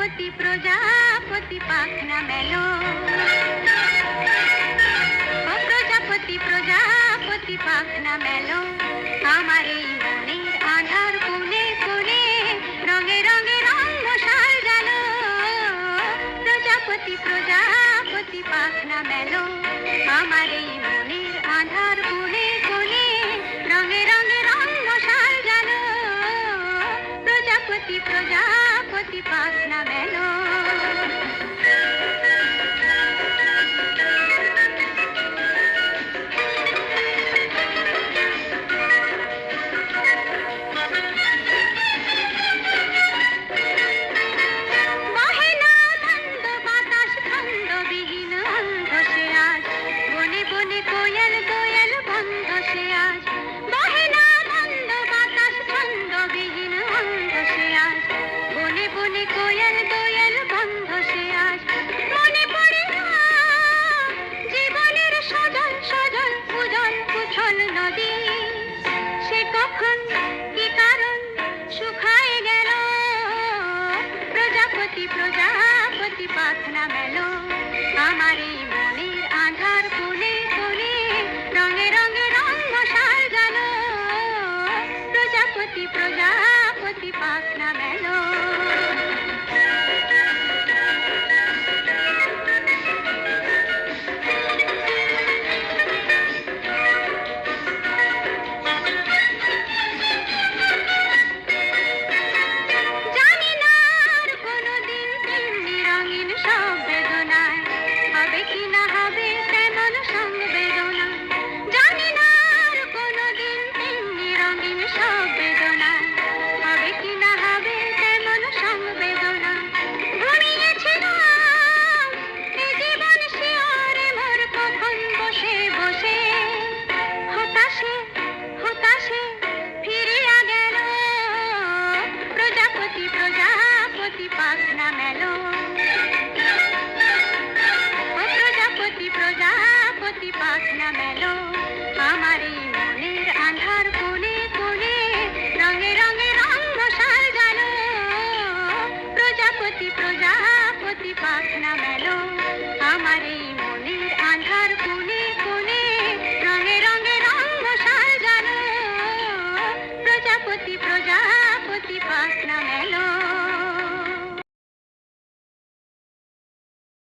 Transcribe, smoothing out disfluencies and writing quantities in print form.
প্রজাপতি প্রজাপতি পাখনা মেলো, ও প্রজাপতি প্রজাপতি পাখনা মেলো, আমার এই মনের আধার কোণে কোণে রঙে রঙে রঙ সাজালো। প্রজাপতি প্রজাপতি পাখনা মেলো, আমার এই মনের আধার কোণে কোণে রঙে রঙে রঙ সাজালো। প্রজাপতি প্রজাপতি পাখনা মেলো। প্রজাপতি পাখনা মেলো, আমার এই মনের আধার কোণে কোণে রঙে রঙে রঙ সাজালো। প্রজাপতি প্রজাপতি পাখনা মেলো। পাখনা মেলো, ও প্রজাপতি প্রজাপতি পাখনা মেলো, আমার এই মনের আধার